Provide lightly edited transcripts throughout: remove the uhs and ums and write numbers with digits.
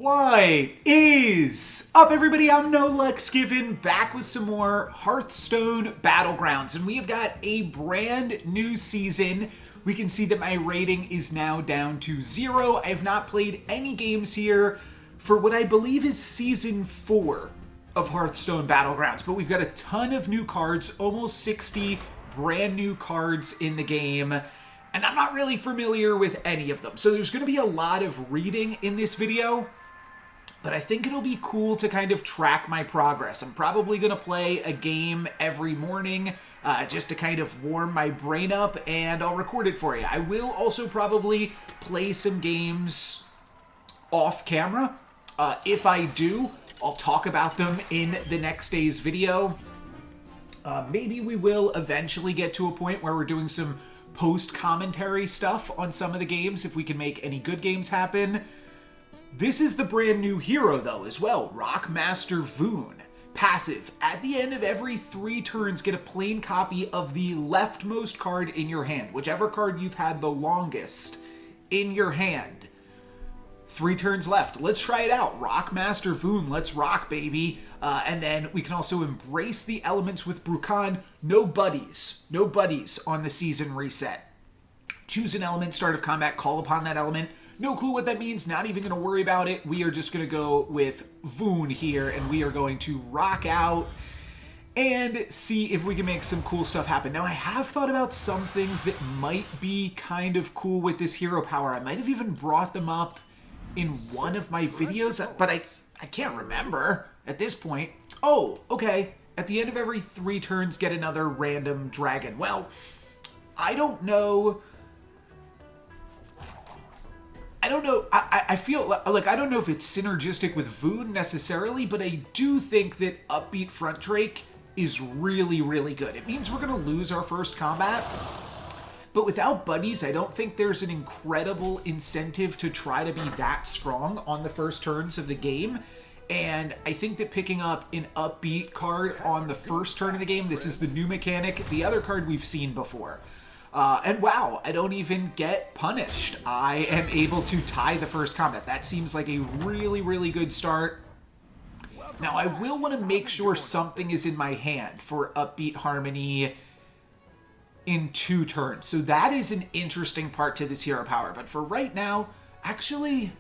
What is up, everybody? I'm NoLexGiven, back with some more Hearthstone Battlegrounds, and we have got a brand new season. We can see that my rating is now down to 0. I have not played any games here for what I believe is Season 4 of Hearthstone Battlegrounds, but we've got a ton of new cards, almost 60 brand new cards in the game, and I'm not really familiar with any of them. So there's going to be a lot of reading in this video, but I think it'll be cool to kind of track my progress. I'm probably going to play a game every morning just to kind of warm my brain up, and I'll record it for you. I will also probably play some games off camera. If I do, I'll talk about them in the next day's video. Maybe we will eventually get to a point where we're doing some post-commentary stuff on some of the games if we can make any good games happen. This is the brand new hero, though, as well. Rockmaster Voon. Passive. At the end of every 3 turns, get a plain copy of the leftmost card in your hand. Whichever card you've had the longest in your hand. 3 turns left. Let's try it out. Rockmaster Voon. Let's rock, baby. And then we can also embrace the elements with Brukan. No buddies. No buddies on the season reset. Choose an element, start of combat, call upon that element. No clue what that means, not even going to worry about it. We are just going to go with Voon here, and we are going to rock out and see if we can make some cool stuff happen. Now, I have thought about some things that might be kind of cool with this hero power. I might have even brought them up in one of my videos, but I can't remember at this point. Oh, okay. At the end of every 3 turns, get another random dragon. Well, I don't know. I feel like I don't know if it's synergistic with Voon necessarily, but I do think that Upbeat Front Drake is really, really good. It means we're going to lose our first combat, but without buddies, I don't think there's an incredible incentive to try to be that strong on the first turns of the game. And I think that picking up an Upbeat card on the first turn of the game, this is the new mechanic, the other card we've seen before. And wow, I don't even get punished. I am able to tie the first combat. That seems like a really, really good start. Now, I will want to make sure something is in my hand for Upbeat Harmony in 2 turns. So that is an interesting part to this hero power. But for right now, actually,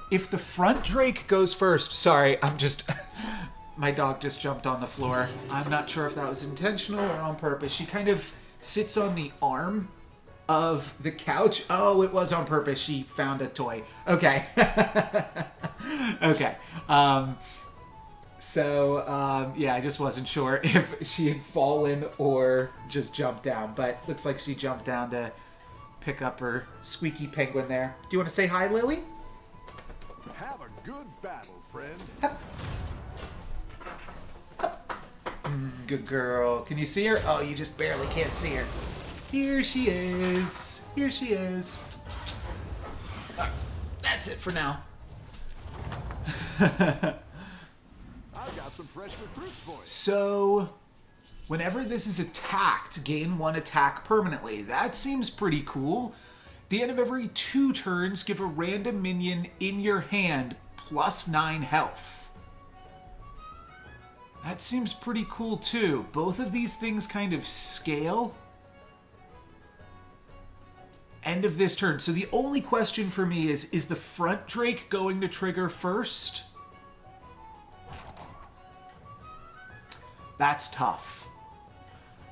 if the front Drake goes first, sorry, I'm just... My dog just jumped on the floor. I'm not sure if that was intentional or on purpose. She kind of sits on the arm of the couch. Oh, it was on purpose. She found a toy. Okay. Okay. Yeah, I just wasn't sure if she had fallen or just jumped down. But looks like she jumped down to pick up her squeaky penguin there. Do you want to say hi, Lily? Have a good battle, friend. Good girl. Can you see her? Oh, you just barely can't see her. Here she is. Here she is. That's it for now. I've got some fresh recruits for you. So, whenever this is attacked, gain 1 attack permanently. That seems pretty cool. At the end of every 2 turns, give a random minion in your hand plus 9 health. That seems pretty cool, too. Both of these things kind of scale. End of this turn. So the only question for me is the front Drake going to trigger first? That's tough.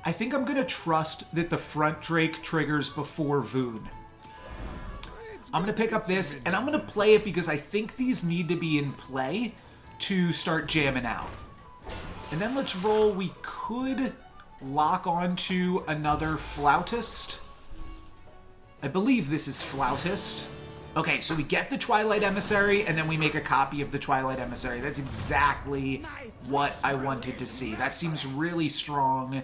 I think I'm going to trust that the front Drake triggers before Voon. I'm going to pick up this, and I'm going to play it because I think these need to be in play to start jamming out. And then let's roll. We could lock onto another Flautist. I believe this is Flautist. Okay, so we get the Twilight Emissary, and then we make a copy of the Twilight Emissary. That's exactly what I wanted to see. That seems really strong.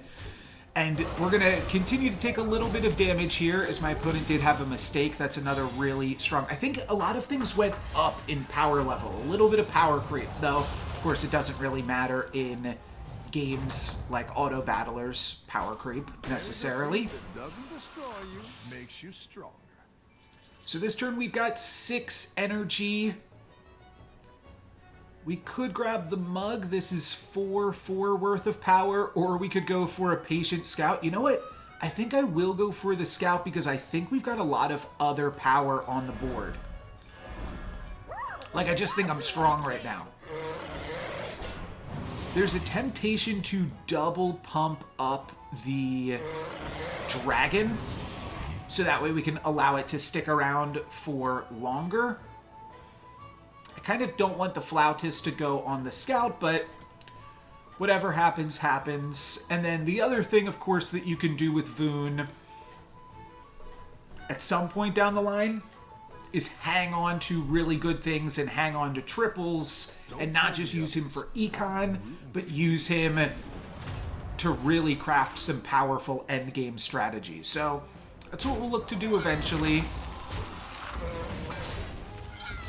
And we're going to continue to take a little bit of damage here, as my opponent did have a mistake. That's another really strong... I think a lot of things went up in power level. A little bit of power creep, though. Of course, it doesn't really matter in games like Auto Battlers power creep, necessarily. That doesn't destroy you, makes you stronger. So this turn we've got 6 energy. We could grab the mug. This is 4 worth of power, or we could go for a patient scout. You know what? I think I will go for the scout because I think we've got a lot of other power on the board. Like, I just think I'm strong right now. There's a temptation to double pump up the dragon, so that way we can allow it to stick around for longer. I kind of don't want the flautist to go on the scout, but whatever happens, happens. And then the other thing, of course, that you can do with Voon at some point down the line is hang on to really good things and hang on to triples and not just use him for econ, but use him to really craft some powerful endgame strategies. So that's what we'll look to do eventually.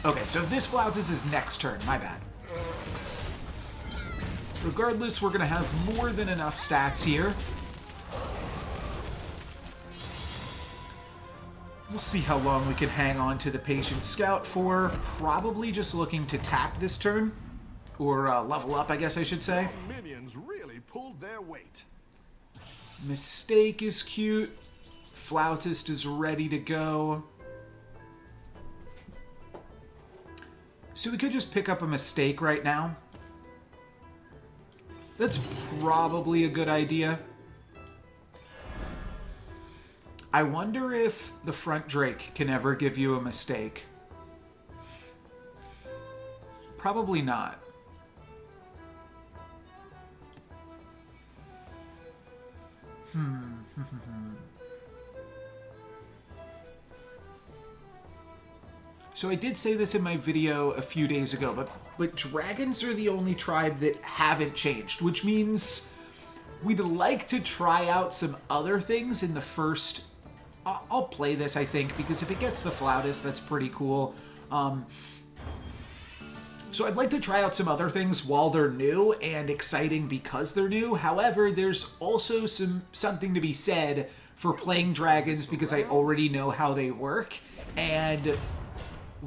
Okay, so this Flautist is next turn, my bad. Regardless, we're going to have more than enough stats here. We'll see how long we can hang on to the Patient Scout for. Probably just looking to tap this turn. Or level up, I guess I should say. Minions really pulled their weight. Mistake is cute. Flautist is ready to go. So we could just pick up a Mistake right now. That's probably a good idea. I wonder if the Front Drake can ever give you a Mistake. Probably not. So I did say this in my video a few days ago, but dragons are the only tribe that haven't changed, which means we'd like to try out some other things in the first... I'll play this, I think, because if it gets the Flautist, that's pretty cool. So I'd like to try out some other things while they're new and exciting because they're new. However, there's also something to be said for playing dragons because I already know how they work and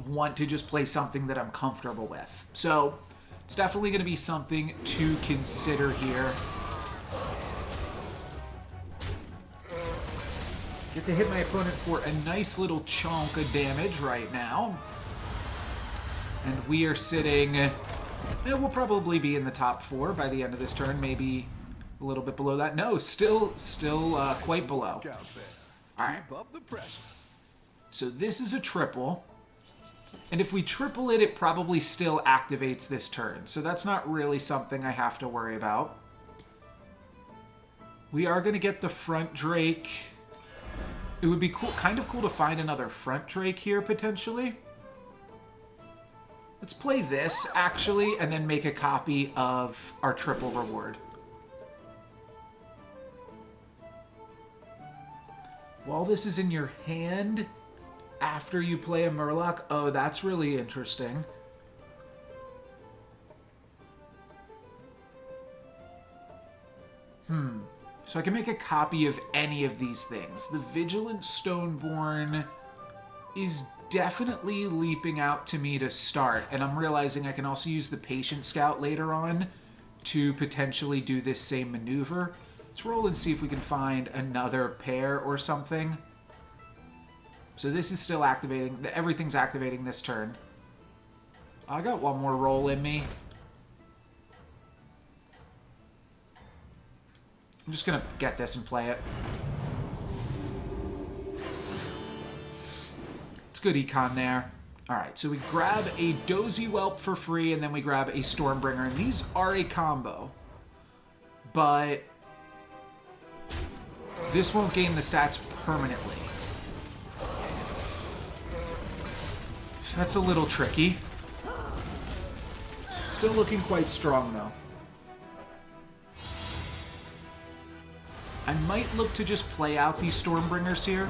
want to just play something that I'm comfortable with. So it's definitely going to be something to consider here. Get to hit my opponent for a nice little chunk of damage right now. And we are sitting... we'll probably be in the top 4 by the end of this turn. Maybe a little bit below that. No, still quite below. Alright. So this is a triple. And if we triple it, it probably still activates this turn. So that's not really something I have to worry about. We are going to get the Front Drake. It would be cool, kind of cool to find another Front Drake here, potentially. Let's play this, actually, and then make a copy of our triple reward. While this is in your hand, after you play a Murloc, oh, that's really interesting. So I can make a copy of any of these things. The Vigilant Stoneborn is definitely leaping out to me to start, and I'm realizing I can also use the Patient Scout later on to potentially do this same maneuver. Let's roll and see if we can find another pair or something. So this is still activating. Everything's activating this turn. I got one more roll in me. I'm just going to get this and play it. It's good econ there. Alright, so we grab a Dozy Whelp for free, and then we grab a Stormbringer. And these are a combo. But this won't gain the stats permanently. So that's a little tricky. Still looking quite strong, though. I might look to just play out these Stormbringers here.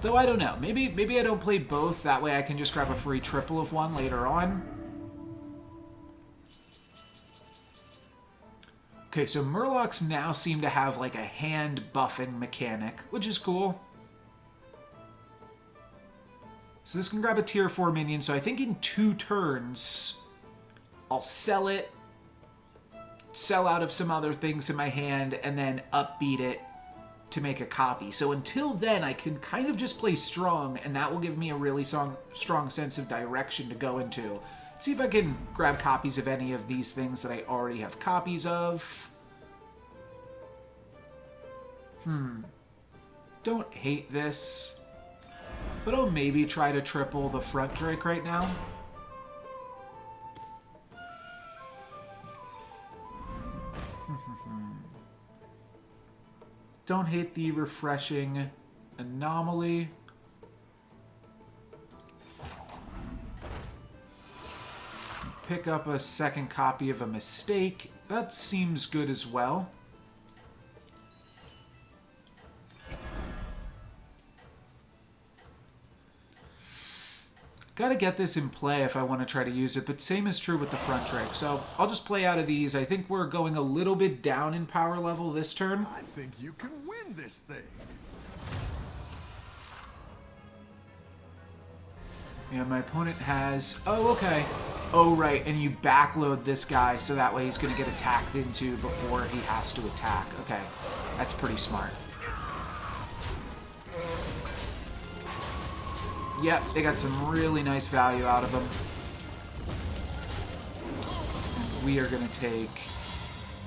Though I don't know. Maybe I don't play both. That way I can just grab a free triple of one later on. Okay, so Murlocs now seem to have like a hand buffing mechanic, which is cool. So this can grab a tier 4 minion, so I think in 2 turns, I'll sell it, sell out of some other things in my hand, and then upbeat it to make a copy. So until then, I can kind of just play strong, and that will give me a really strong sense of direction to go into. Let's see if I can grab copies of any of these things that I already have copies of. Don't hate this, but I'll maybe try to triple the front Drake right now. Don't hate the refreshing anomaly. Pick up a second copy of a mistake. That seems good as well. Gotta get this in play if I want to try to use it, but same is true with the front Drake. So I'll just play out of these. I think we're going a little bit down in power level this turn. I think you can win this thing. Yeah, my opponent has... Oh, okay. Oh, right, and you backload this guy so that way he's going to get attacked into before he has to attack. Okay, that's pretty smart. Yep, they got some really nice value out of him. And we are going to take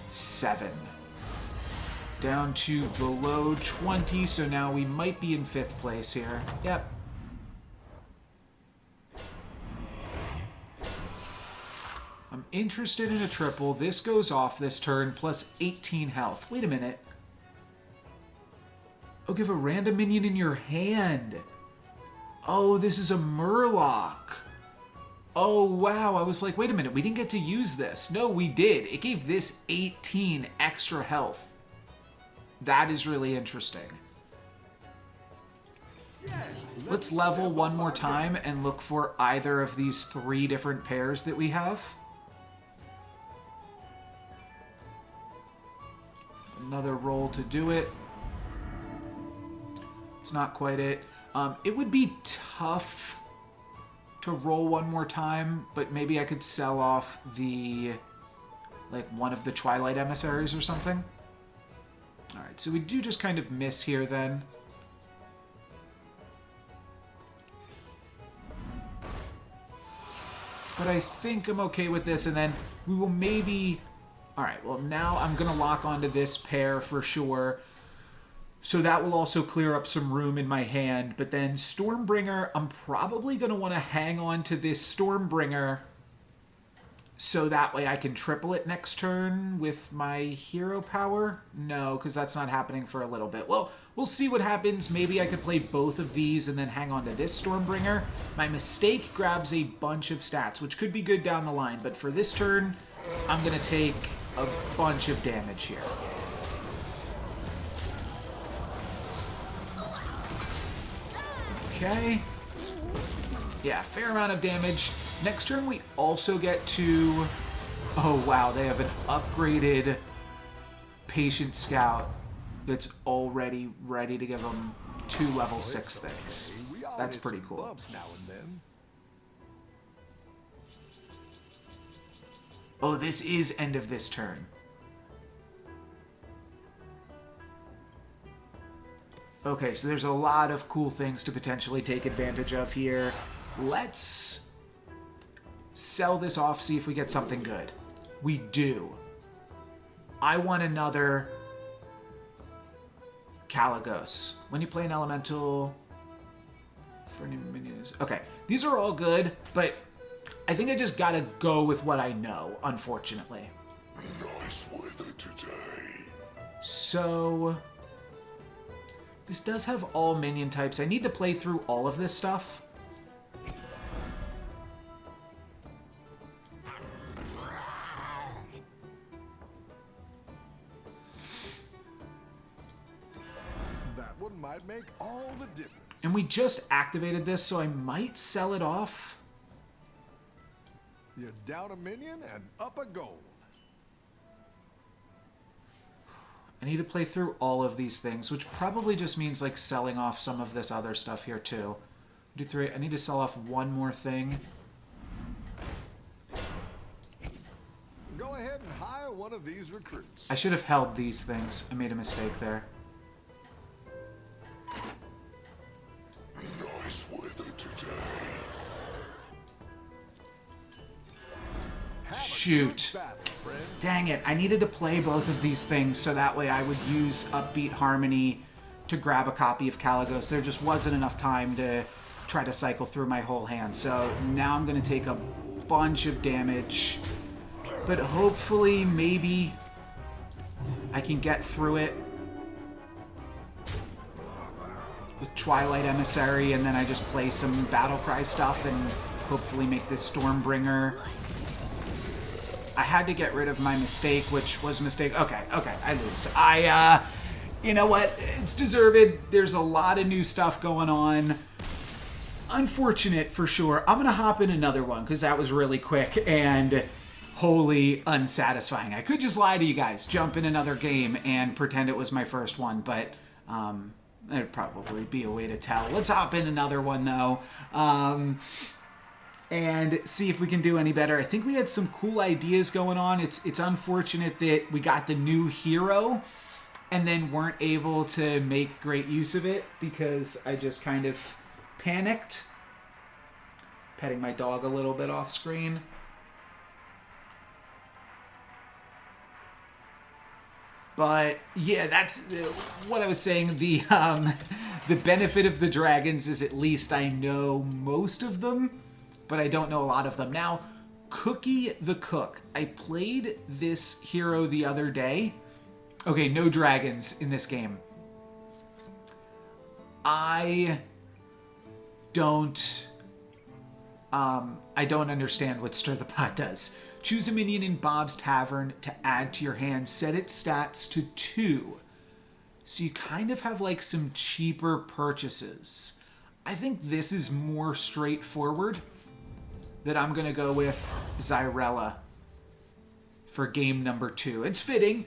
7. Down to below 20, so now we might be in 5th place here. Yep. I'm interested in a triple. This goes off this turn, plus 18 health. Wait a minute. Oh, give a random minion in your hand. Oh, this is a Murloc. Oh, wow. I was like, wait a minute. We didn't get to use this. No, we did. It gave this 18 extra health. That is really interesting. Yeah, Let's level one more time and look for either of these 3 different pairs that we have. Another roll to do it. It's not quite it. It would be tough to roll one more time, but maybe I could sell off the, like, one of the Twilight Emissaries or something. Alright, so we do just kind of miss here then. But I think I'm okay with this, and then we will maybe... Alright, well now I'm going to lock onto this pair for sure. So that will also clear up some room in my hand. But then Stormbringer, I'm probably going to want to hang on to this Stormbringer so that way I can triple it next turn with my hero power. No, because that's not happening for a little bit. Well, we'll see what happens. Maybe I could play both of these and then hang on to this Stormbringer. My mistake grabs a bunch of stats, which could be good down the line. But for this turn, I'm going to take a bunch of damage here. Okay. Yeah, fair amount of damage. Next turn, we also get to... Oh, wow, they have an upgraded Patient Scout that's already ready to give them 2 level 6 things. That's pretty cool. Now and then. Oh, this is end of this turn. Okay, so there's a lot of cool things to potentially take advantage of here. Let's sell this off, see if we get something good. We do. I want another Caligos. When you play an elemental... for new minions... Okay, these are all good, but I think I just gotta go with what I know, unfortunately. Nice weather today. So... this does have all minion types. I need to play through all of this stuff. That one might make all the difference. And we just activated this, so I might sell it off. You're down a minion and up a gold. I need to play through all of these things, which probably just means like selling off some of this other stuff here too. Do 3. I need to sell off one more thing. Go ahead and hire one of these recruits. I should have held these things. I made a mistake there. Nice weather today. Have a Shoot. good battle, friend. Dang it. I needed to play both of these things so that way I would use Upbeat Harmony to grab a copy of Caligos. There just wasn't enough time to try to cycle through my whole hand. So now I'm going to take a bunch of damage. But hopefully, maybe I can get through it with Twilight Emissary, and then I just play some Battlecry stuff and hopefully make this Stormbringer. I had to get rid of my mistake, which was a mistake. Okay, I lose. You know what? It's deserved. There's a lot of new stuff going on. Unfortunate for sure. I'm going to hop in another one because that was really quick and wholly unsatisfying. I could just lie to you guys, jump in another game and pretend it was my first one, but there'd probably be a way to tell. Let's hop in another one though. And see if we can do any better. I think we had some cool ideas going on. It's unfortunate that we got the new hero and then weren't able to make great use of it because I just kind of panicked. Petting my dog a little bit off screen. But yeah, that's what I was saying. The benefit of the dragons is at least I know most of them, but I don't know a lot of them. Now, Cookie the Cook. I played this hero the other day. Okay, no dragons in this game. I don't understand what Stir the Pot does. Choose a minion in Bob's Tavern to add to your hand. Set its stats to 2. So you kind of have like some cheaper purchases. I think this is more straightforward. That I'm going to go with Zyrella for game number 2. It's fitting.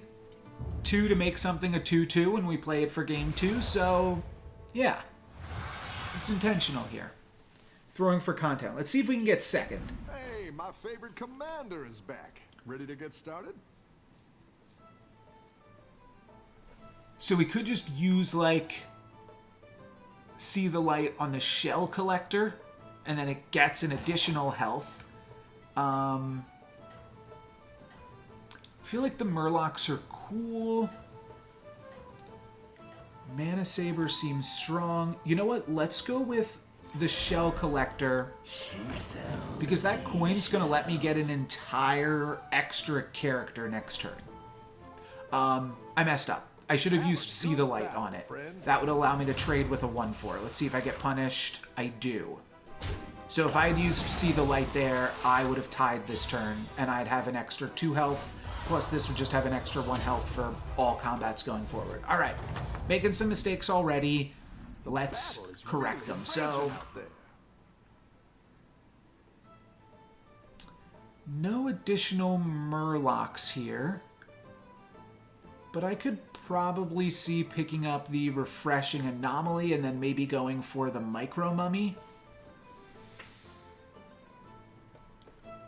2 to make something a 2-2 when we play it for game 2. So, yeah. It's intentional here. Throwing for content. Let's see if we can get second. Hey, my favorite commander is back. Ready to get started? So we could just use, like, See the Light on the Shell Collector, and then it gets an additional health. I feel like the Murlocs are cool. Mana Saber seems strong. You know what? Let's go with the Shell Collector. Because that coin's going to let me get an entire extra character next turn. I messed up. I should have used See the Light on it. That would allow me to trade with a 1/4. Let's see if I get punished. I do. So if I had used See the Light there, I would have tied this turn, and I'd have an extra 2 health, plus this would just have an extra 1 health for all combats going forward. All right, making some mistakes already. Let's correct them. So, no additional Murlocs here, but I could probably see picking up the Refreshing Anomaly and then maybe going for the Micro Mummy.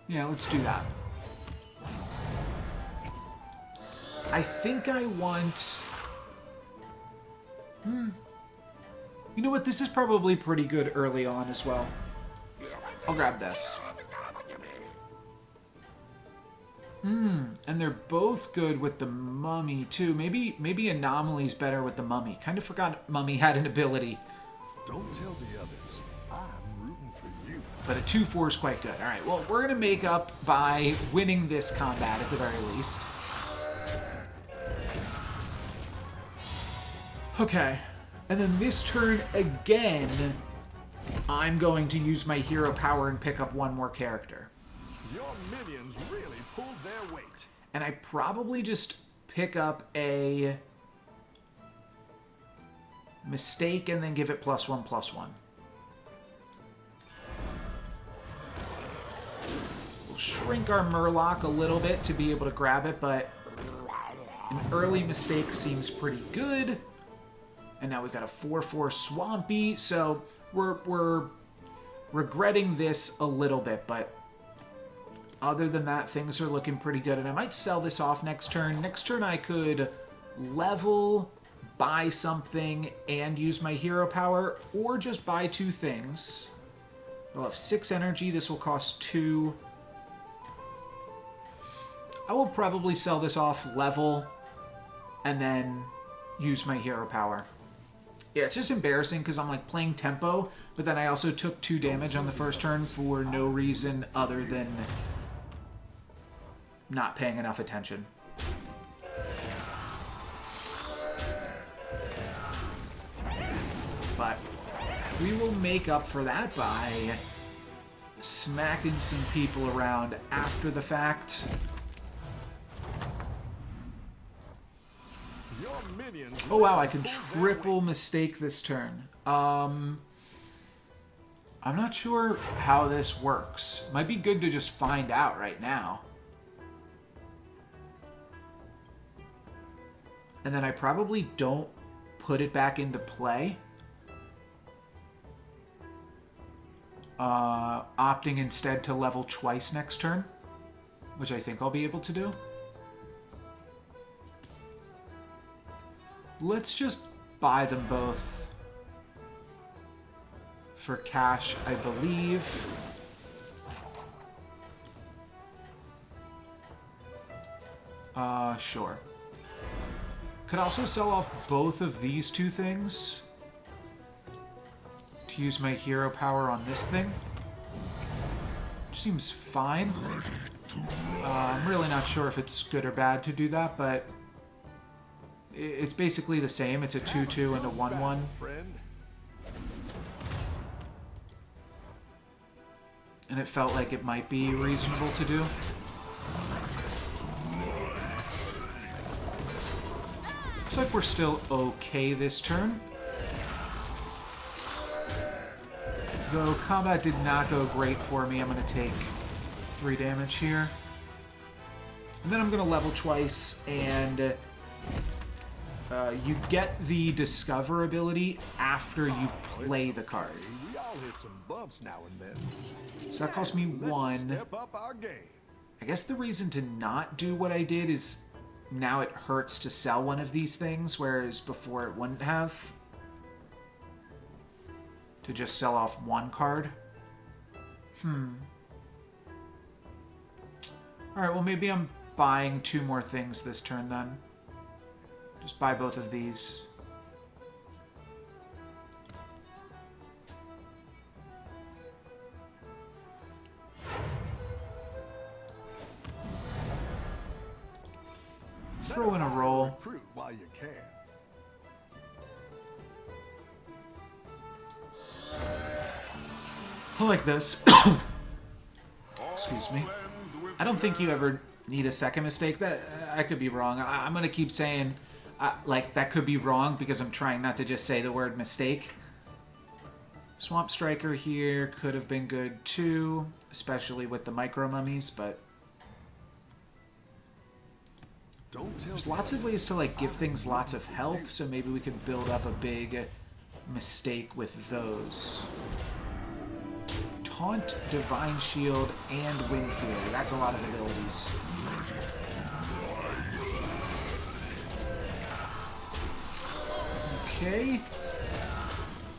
Yeah, let's do that. I think I want... You know what? This is probably pretty good early on as well. I'll grab this. And they're both good with the Mummy, too. Maybe Anomaly's better with the Mummy. Kind of forgot Mummy had an ability. Don't tell the others. I'm rooting for you. But a 2/4 is quite good. All right, well, we're going to make up by winning this combat at the very least. Okay, and then this turn again, I'm going to use my hero power and pick up one more character. Your minions really pulled their weight. And I probably just pick up a mistake and then give it +1/+1. We'll shrink our Murloc a little bit to be able to grab it, but an early mistake seems pretty good. And now we've got a 4/4 Swampy, so we're regretting this a little bit, but other than that, things are looking pretty good. And I might sell this off next turn. Next turn I could level, buy something, and use my hero power, or just buy two things. I'll have 6 energy. This will cost 2. I will probably sell this off, level, and then use my hero power. Yeah, it's just embarrassing because I'm like playing tempo, but then I also took 2 damage on the first turn for no reason other than not paying enough attention. But we will make up for that by smacking some people around after the fact. Oh wow, I can triple mistake this turn. I'm not sure how this works. Might be good to just find out right now. And then I probably don't put it back into play. Opting instead to level twice next turn, which I think I'll be able to do. Let's just buy them both for cash, I believe. Sure. Could also sell off both of these 2 things to use my hero power on this thing. Which seems fine. I'm really not sure if it's good or bad to do that, but it's basically the same. It's a 2-2 and a 1-1. And it felt like it might be reasonable to do. Looks like we're still okay this turn. Though combat did not go great for me, I'm going to take 3 damage here. And then I'm going to level twice, and you get the Discover ability after you play the card. We all hit some bumps now and then. So that cost me 1. Step up our game. I guess the reason to not do what I did is now it hurts to sell one of these things, whereas before it wouldn't have. To just sell off 1 card. Alright, well maybe I'm buying 2 more things this turn then. Just buy both of these. Throw in a roll. Recruit while you can. I like this. Excuse me. I don't think you ever need a second mistake. That I could be wrong. I'm gonna keep saying like that could be wrong because I'm trying not to just say the word mistake. Swamp Striker here could have been good too, especially with the micro mummies, but there's lots of ways to like give things lots of health, so maybe we could build up a big mistake with those. Taunt, Divine Shield, and Wind Fury. That's a lot of abilities. Okay.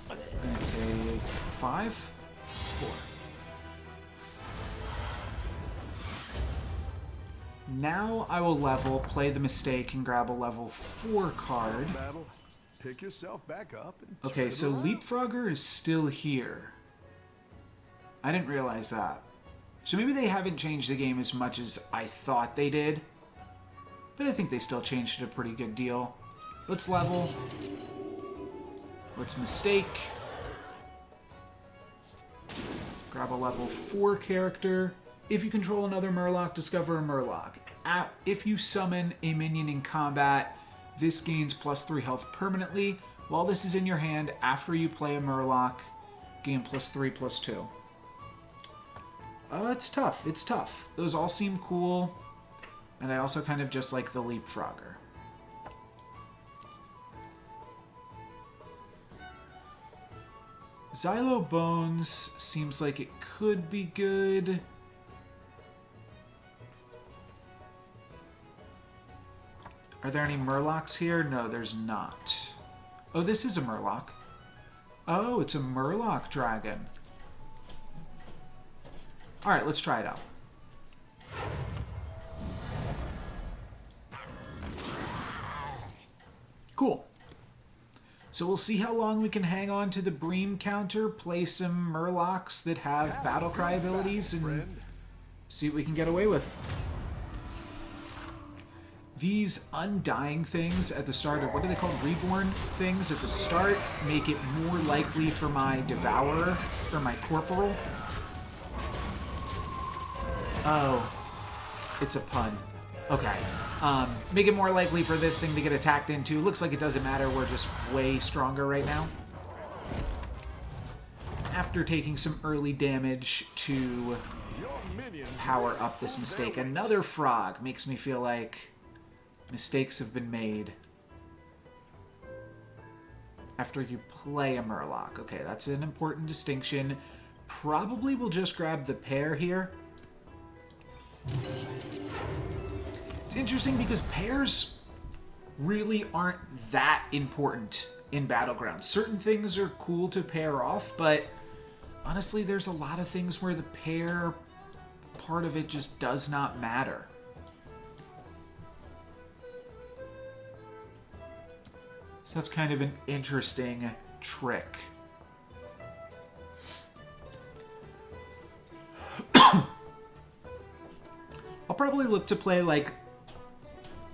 I'm gonna take 5, 4. Now I will level, play the mistake, and grab a level 4 card. Pick yourself back up. Okay, so Leapfrogger is still here. I didn't realize that. So maybe they haven't changed the game as much as I thought they did. But I think they still changed it a pretty good deal. Let's level. Let's mistake. Grab a level 4 character. If you control another Murloc, discover a Murloc. If you summon a minion in combat, this gains +3 health permanently. While this is in your hand, after you play a Murloc, gain +3/+2. It's tough. It's tough. Those all seem cool. And I also kind of just like the Leapfrogger. Xylo Bones seems like it could be good. Are there any Murlocs here? No, there's not. Oh, this is a Murloc. Oh, it's a Murloc dragon. Alright, let's try it out. Cool. So we'll see how long we can hang on to the Bream counter, play some Murlocs that have Battlecry abilities, and see what we can get away with. These undying things at the start, or what are they called? Reborn things at the start make it more likely for my Devourer, or my Corporal. Oh, it's a pun. Okay. Make it more likely for this thing to get attacked into. Looks like it doesn't matter. We're just way stronger right now. After taking some early damage to power up this mistake. Another frog makes me feel like mistakes have been made after you play a Murloc. Okay, that's an important distinction. Probably we'll just grab the pair here. It's interesting because pairs really aren't that important in Battlegrounds. Certain things are cool to pair off, but honestly, there's a lot of things where the pair part of it just does not matter. So that's kind of an interesting trick. I'll probably look to play like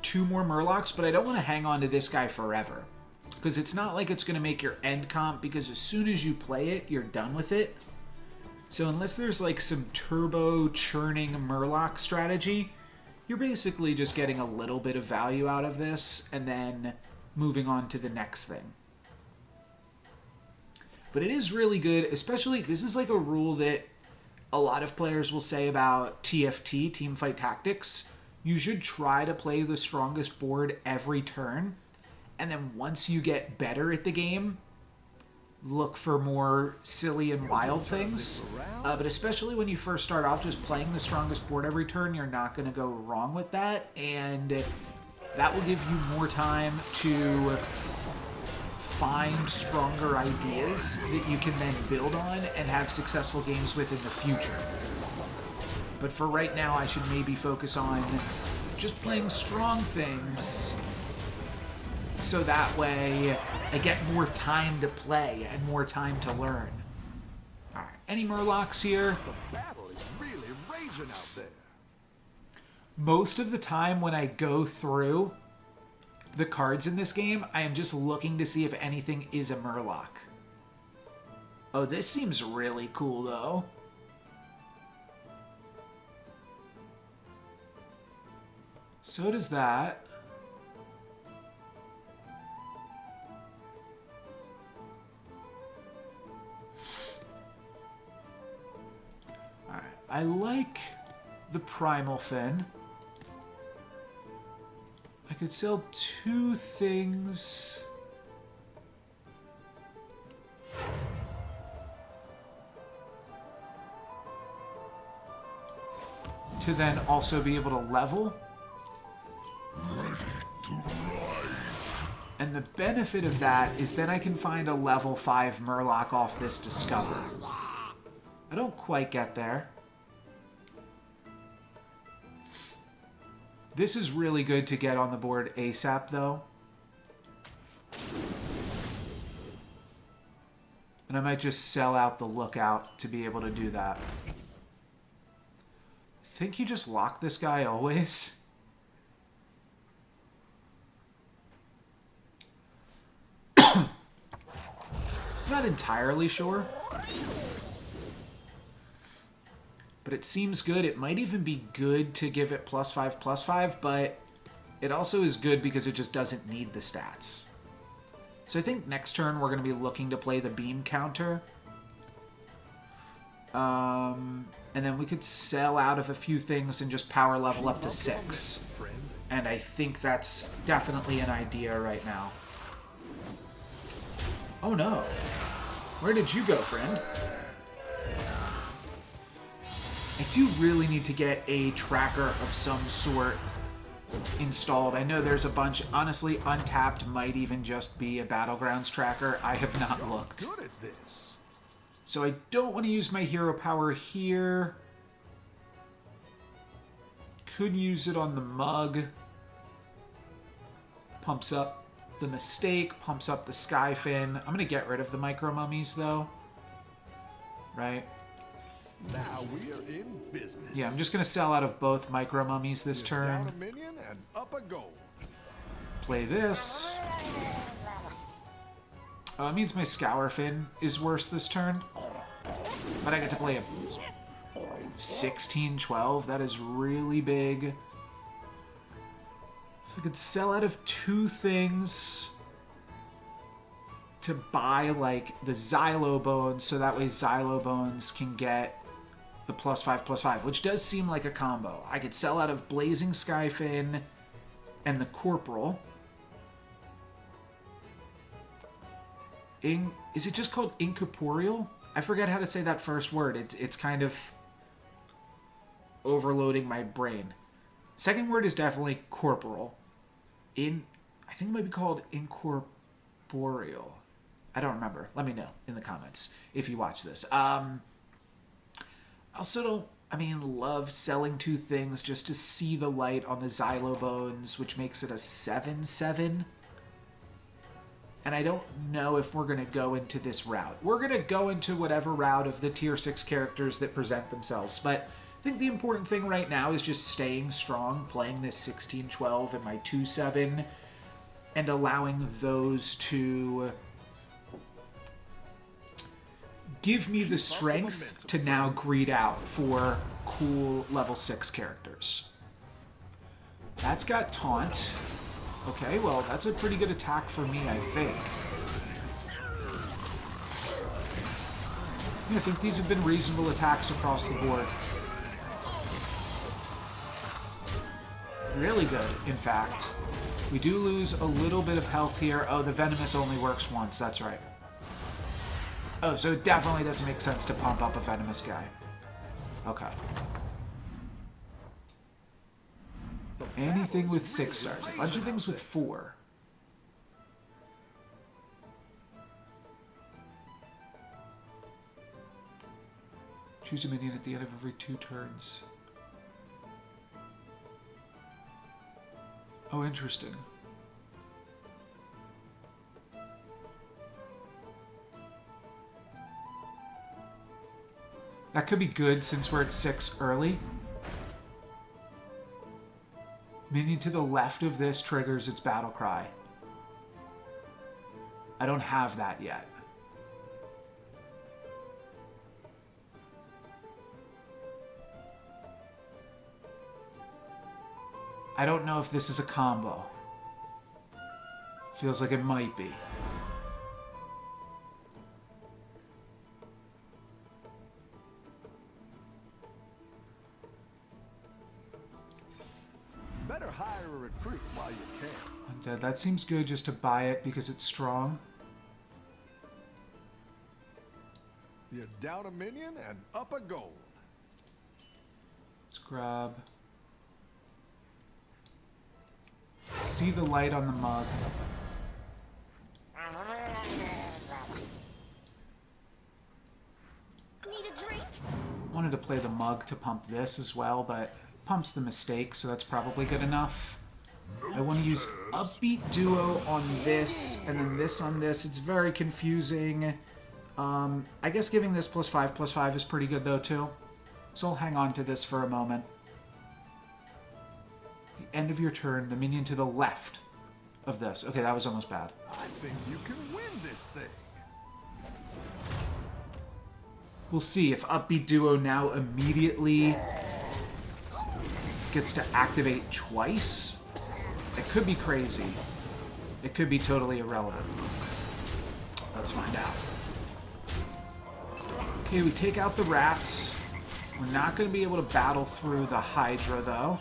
2 more Murlocs, but I don't want to hang on to this guy forever. Because it's not like it's going to make your end comp, because as soon as you play it, you're done with it. So unless there's like some turbo churning Murloc strategy, you're basically just getting a little bit of value out of this and then moving on to the next thing. But it is really good, especially, this is like a rule that a lot of players will say about TFT, Teamfight Tactics. You should try to play the strongest board every turn, and then once you get better at the game, look for more silly and wild things. But especially when you first start off just playing the strongest board every turn, you're not going to go wrong with that, and that will give you more time to find stronger ideas that you can then build on and have successful games with in the future. But for right now, I should maybe focus on just playing strong things, so that way I get more time to play and more time to learn. Alright, any Murlocs here? The battle is really raging out there. Most of the time when I go through the cards in this game, I am just looking to see if anything is a Murloc. Oh, this seems really cool, though. So does that. Alright, I like the Primal Fin. I could sell 2 things. To then also be able to level. And the benefit of that is then I can find a level 5 Murloc off this Discover. I don't quite get there. This is really good to get on the board ASAP, though. And I might just sell out the Lookout to be able to do that. Think you just lock this guy always? Not entirely sure. But it seems good. It might even be good to give it +5/+5, but it also is good because it just doesn't need the stats. So I think next turn we're going to be looking to play the beam counter. And then we could sell out of a few things and just power level up to 6. And I think that's definitely an idea right now. Oh no. Where did you go, friend? I do really need to get a tracker of some sort installed. I know there's a bunch. Honestly, Untapped might even just be a Battlegrounds tracker. I have not looked. Good at this. So I don't want to use my hero power here. Could use it on the mug. Pumps up the mistake, pumps up the Skyfin. I'm going to get rid of the micro mummies though. Right? Now we are in business. Yeah, I'm just going to sell out of both micro mummies this turn. Down a minion and up a goal. Play this. Oh, it means my Scour Fin is worse this turn. But I get to play a 16-12. That is really big. So I could sell out of 2 things to buy, like, the Xylo Bones, so that way Xylo Bones can get the +5/+5, which does seem like a combo. I could sell out of Blazing Skyfin and the Corporal. Is it just called Incorporeal? I forget how to say that first word. It's kind of overloading my brain. Second word is definitely corporal. I think it might be called incorporeal. I don't remember. Let me know in the comments if you watch this. Also don't, love selling 2 things just to see the light on the Xylo Bones, which makes it a 7/7. And I don't know if we're going to go into this route. We're going to go into whatever route of the tier 6 characters that present themselves. But I think the important thing right now is just staying strong, playing this 16-12 and my 2/7, and allowing those to give me the strength to now greed out for cool level 6 characters. That's got Taunt. Okay, well, that's a pretty good attack for me, I think. Yeah, I think these have been reasonable attacks across the board. Really good, in fact. We do lose a little bit of health here. Oh, the Venomous only works once, that's right. Oh, so it definitely doesn't make sense to pump up a Venomous guy. Okay. Anything with 6 stars. A bunch of things with 4. Choose a minion at the end of every 2 turns. Oh, interesting. That could be good since we're at 6 early. Minion to the left of this triggers its battle cry. I don't have that yet. I don't know if this is a combo. Feels like it might be. Better hire a recruit while you can. Undead. That seems good just to buy it because it's strong. You're down a minion and up a gold. Let's grab. See the light on the mug. Need a drink? Wanted to play the mug to pump this as well, but pumps the mistake, so that's probably good enough. I want to use Upbeat Duo on this, and then this on this. It's very confusing. I guess giving this +5/+5 is pretty good, though, too. So I'll hang on to this for a moment. The end of your turn, the minion to the left of this. Okay, that was almost bad. I think you can win this thing. We'll see if Upbeat Duo now immediately gets to activate twice. It could be crazy. It could be totally irrelevant. Let's find out. Okay, we take out the rats. We're not going to be able to battle through the Hydra, though.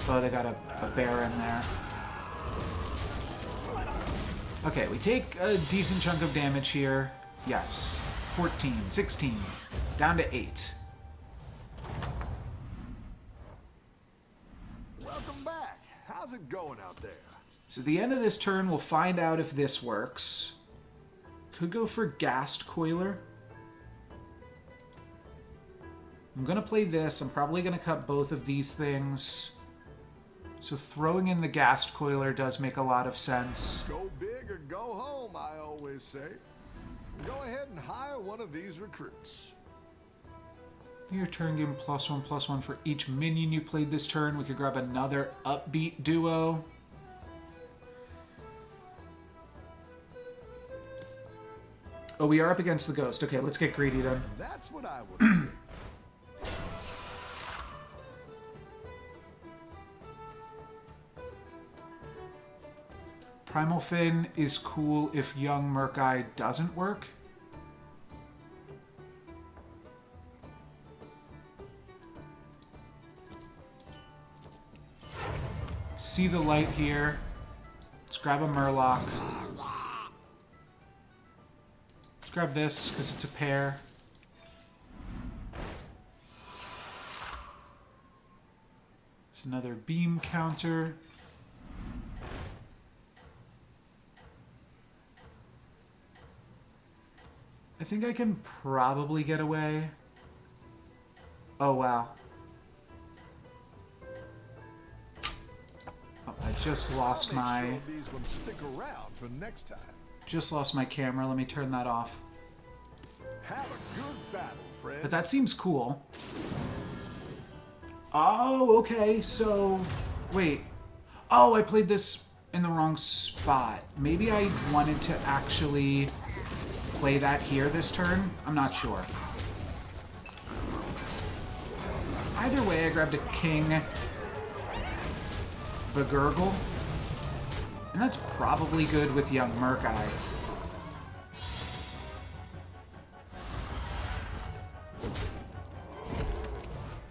Oh, they got a bear in there. Okay, we take a decent chunk of damage here. Yes. 14, 16, down to 8. Welcome back. How's it going out there? So at the end of this turn, we'll find out if this works. Could go for Ghast Coiler. I'm going to play this. I'm probably going to cut both of these things. So throwing in the Ghast Coiler does make a lot of sense. Go big or go home, I always say. Go ahead and hire one of these recruits. Your turn, give him +1/+1 for each minion you played this turn. We could grab another upbeat duo. Oh, we are up against the ghost. Okay, let's get greedy then. That's what I would do. Primal Fin is cool if Young Murkai doesn't work. See the light here. Let's grab a Murloc. Let's grab this because it's a pair. It's another beam counter. I think I can probably get away. Oh, wow. Oh, I just lost I'll make my... sure these ones stick around for next time. Just lost my camera. Let me turn that off. Have a good battle, friend. But that seems cool. Oh, okay. So, wait. Oh, I played this in the wrong spot. Maybe I wanted to actually play that here this turn. I'm not sure. Either way, I grabbed a King Begurgle. And that's probably good with Young Murkai.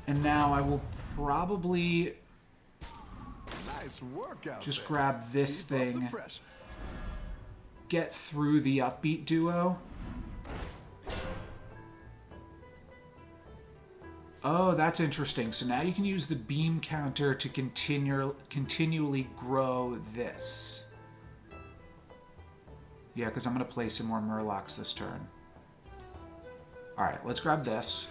And now I will probably Nice work out just there. grab this Keep up the thing, pressure. get through the upbeat duo. Oh, that's interesting. So now you can use the beam counter to continually grow this. Yeah, because I'm going to play some more Murlocs this turn. Alright, let's grab this.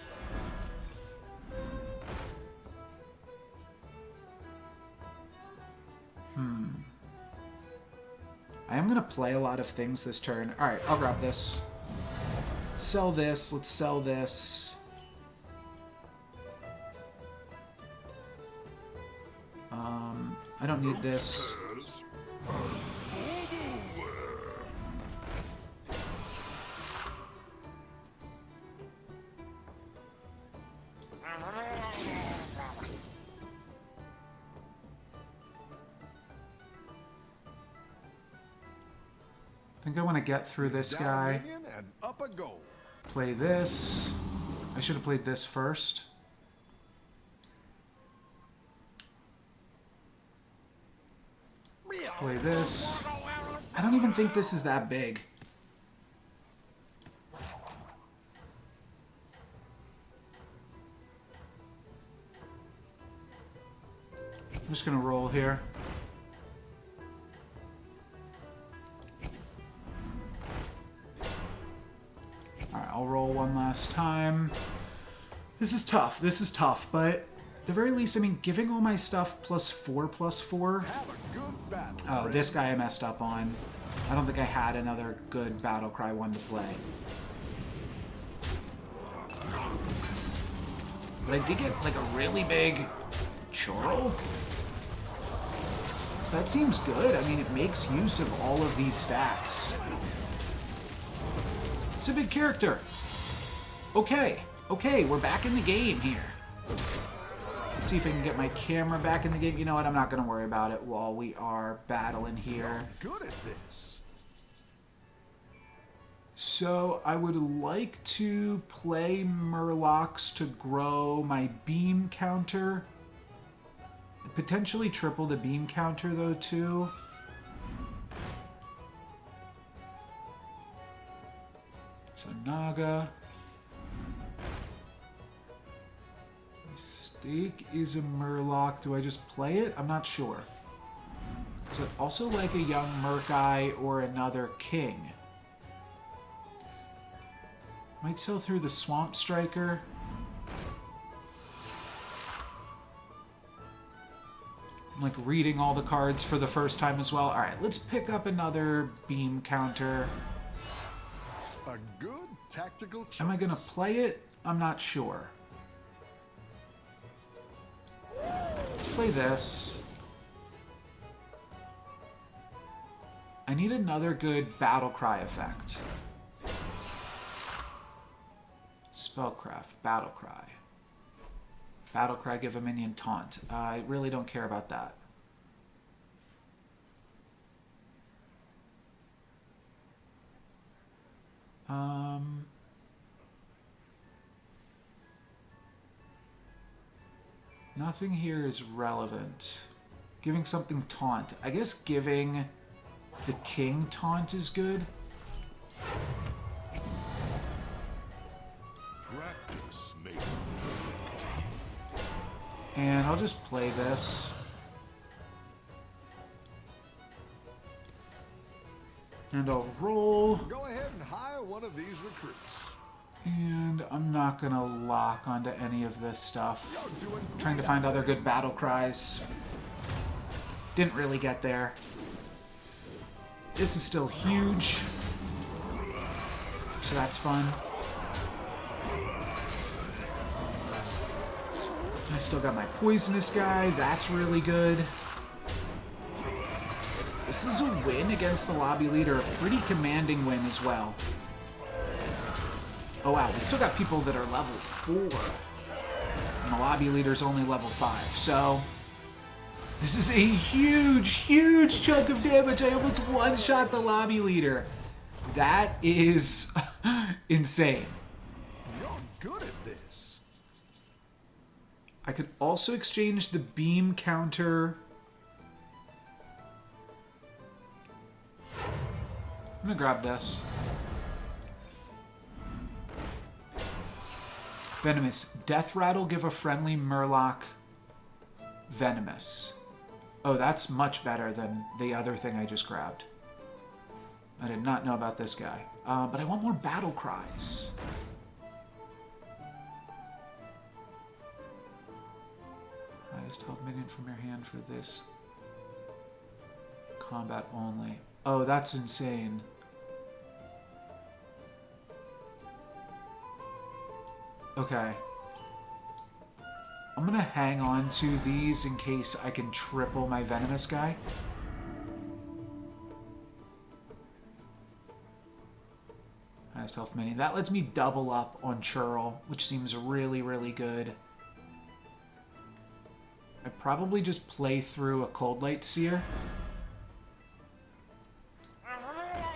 I am going to play a lot of things this turn. Alright, I'll grab this. Sell this. Let's sell this. I don't need this. I think I want to get through this Down guy. minion and up a goal. Play this. I should have played this first. Play this. I don't even think this is that big. I'm just gonna roll here. Alright, I'll roll one last time. This is tough, but at the very least, I mean, giving all my stuff +4/+4. Have a good battle. Oh, friend. this guy I messed up on. I don't think I had another good Battlecry one to play. But I did get, like, a really big Churl. So that seems good. I mean, it makes use of all of these stats. It's a big character. Okay, we're back in the game here. Let's see if I can get my camera back in the game. You know what? I'm not going to worry about it while we are battling here. Good at this. So I would like to play Murlocs to grow my beam counter. Potentially triple the beam counter, though, too. So Naga. Mistake is a Murloc. Do I just play it? I'm not sure. Is it also like a young Murkai or another king? Might sell through the Swamp Striker. I'm like reading all the cards for the first time as well. Alright, let's pick up another beam counter. A good tactical choice. Am I gonna play it? I'm not sure. Let's play this. I need another good battle cry effect. Spellcraft, battle cry. Battle cry, give a minion taunt. I really don't care about that. Nothing here is relevant. Giving something taunt. I guess giving the king taunt is good. Practice makes perfect. And I'll just play this. And I'll roll. Go ahead and hire one of these recruits. And I'm not gonna lock onto any of this stuff. You're doing Trying to great find out other there. good battle cries. Didn't really get there. This is still huge. So that's fun. I still got my poisonous guy. That's really good. This is a win against the lobby leader. A pretty commanding win as well. Oh wow, we still got people that are level 4. And the lobby leader's only level 5. So this is a huge, huge chunk of damage. I almost one-shot the lobby leader. That is insane. You're good at this. I could also exchange the beam counter. I'm gonna grab this. Venomous. Death Rattle, give a friendly Murloc Venomous. Oh, that's much better than the other thing I just grabbed. I did not know about this guy. But I want more battle cries. Highest health minion from your hand for this. Combat only. Oh, that's insane. Okay. I'm gonna hang on to these in case I can triple my Venomous guy. Highest health minion. That lets me double up on Churl, which seems really, really good. I probably just play through a Cold Light Seer.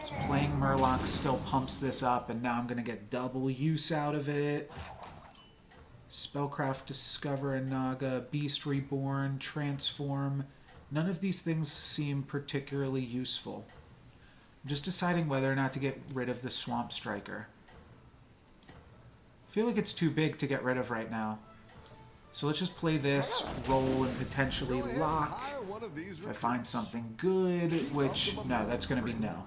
So playing Murloc still pumps this up, and now I'm gonna get double use out of it. Spellcraft, Discover a Naga, Beast Reborn, Transform. None of these things seem particularly useful. I'm just deciding whether or not to get rid of the Swamp Striker. I feel like it's too big to get rid of right now. So let's just play this, roll, and potentially Go ahead and lock. hire one of these If I find recruits. something good, which, no, that's going to be no.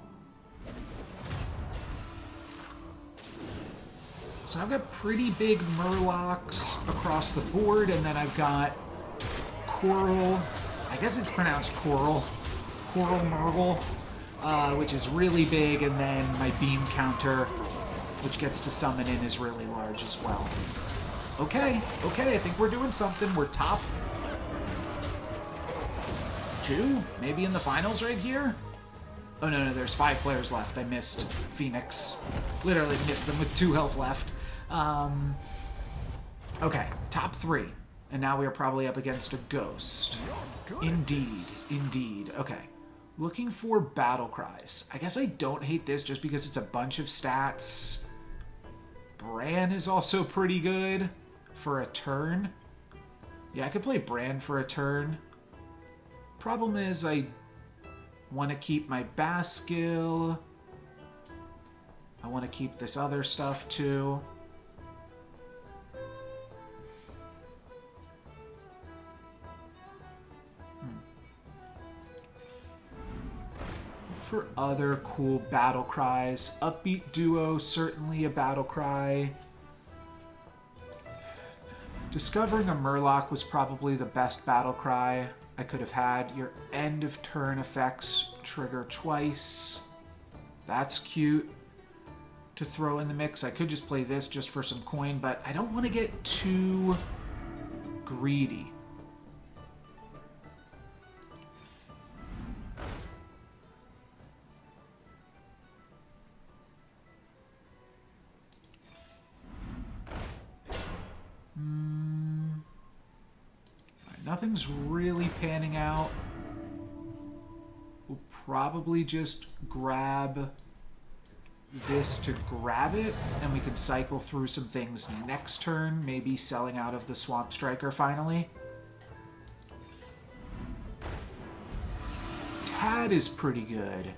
So I've got pretty big Murlocs across the board, and then I've got Coral, I guess it's pronounced Coral Murgle, which is really big, and then my beam counter, which gets to summon in, is really large as well. Okay, I think we're doing something. We're top 2, maybe in the finals right here? Oh, no, there's 5 players left. I missed Phoenix. Literally missed them with 2 health left. Okay, top 3. And now we are probably up against a ghost. Indeed. Okay. Looking for battle cries. I guess I don't hate this just because it's a bunch of stats. Bran is also pretty good for a turn. Yeah, I could play Bran for a turn. Problem is I want to keep my Baskill. I want to keep this other stuff too. For other cool battle cries. Upbeat Duo, certainly a battle cry. Discovering a Murloc was probably the best battle cry I could have had. Your end of turn effects trigger twice. That's cute to throw in the mix. I could just play this just for some coin, but I don't want to get too greedy. Nothing's really panning out. We'll probably just grab this to grab it, and we can cycle through some things next turn, maybe selling out of the Swamp Striker finally. Tad is pretty good.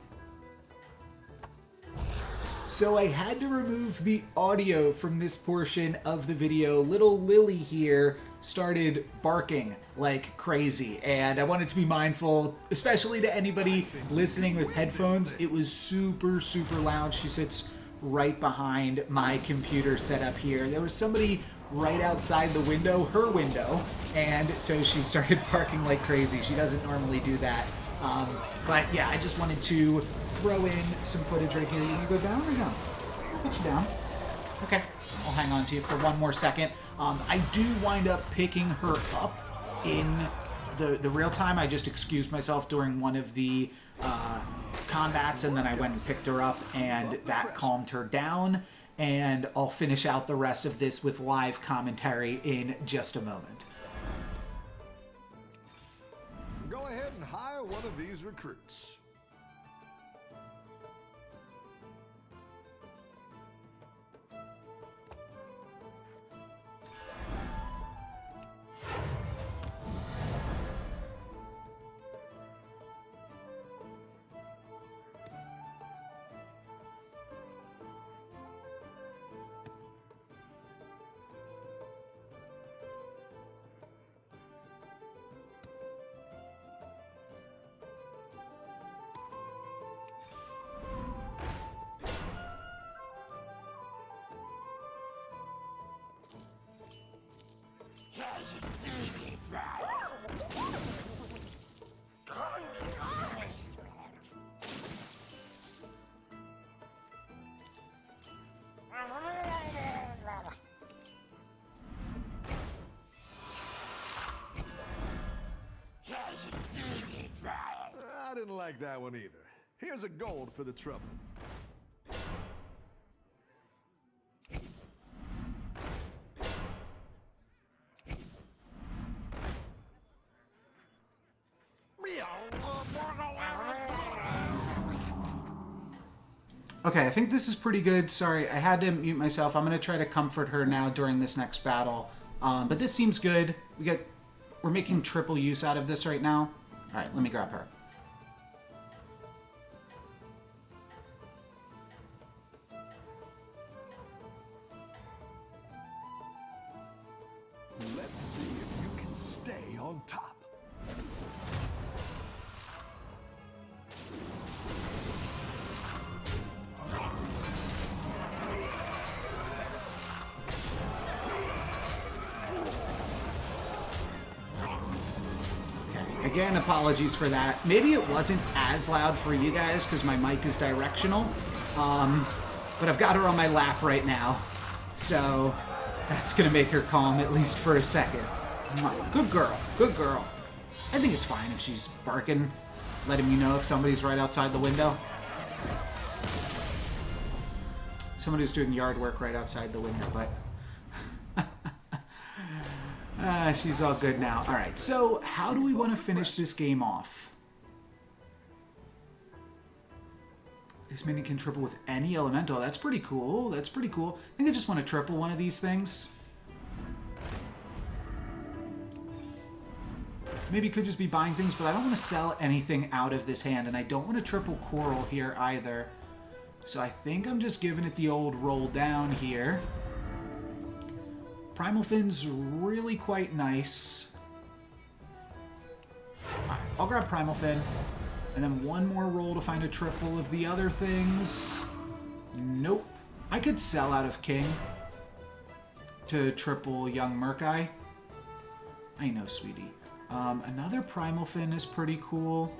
So I had to remove the audio from this portion of the video. Little Lily here started barking like crazy, and I wanted to be mindful, especially to anybody listening with headphones. It was super, super loud. She sits right behind my computer setup here. There was somebody right outside the window, her window, and so she started barking like crazy. She doesn't normally do that. But yeah, I just wanted to throw in some footage right here. You gonna go down or no? I'll put you down. Okay, I'll hang on to you for one more second. I do wind up picking her up in the real time. I just excused myself during one of the combats, and then I went and picked her up, and that calmed her down. And I'll finish out the rest of this with live commentary in just a moment. Go ahead and hire one of these recruits. I didn't like that one either. Here's a gold for the trouble. Okay, I think this is pretty good. Sorry, I had to mute myself. I'm going to try to comfort her now during this next battle. But this seems good. We're making triple use out of this right now. All right, let me grab her. Let's see if you can stay on top. Again, apologies for that. Maybe it wasn't as loud for you guys because my mic is directional. But I've got her on my lap right now. So that's going to make her calm at least for a second. Good girl. Good girl. I think it's fine if she's barking, letting me know if somebody's right outside the window. Somebody was doing yard work right outside the window, but... she's all good now. All right, so how do we want to finish this game off? This minion can triple with any elemental. That's pretty cool. That's pretty cool. I think I just want to triple one of these things. Maybe could just be buying things, but I don't want to sell anything out of this hand, and I don't want to triple Coral here either. So I think I'm just giving it the old roll down here. Primal Fin's really quite nice. Alright, I'll grab Primal Fin. And then one more roll to find a triple of the other things. Nope. I could sell out of King to triple Young Murkai. I know, sweetie. Another Primal Fin is pretty cool.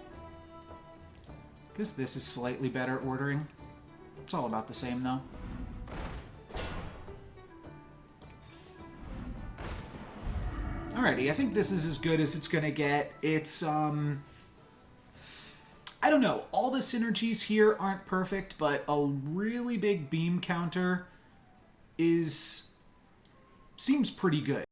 Because this is slightly better ordering. It's all about the same, though. Alrighty, I think this is as good as it's gonna get. It's, I don't know, all the synergies here aren't perfect, but a really big beam counter seems pretty good.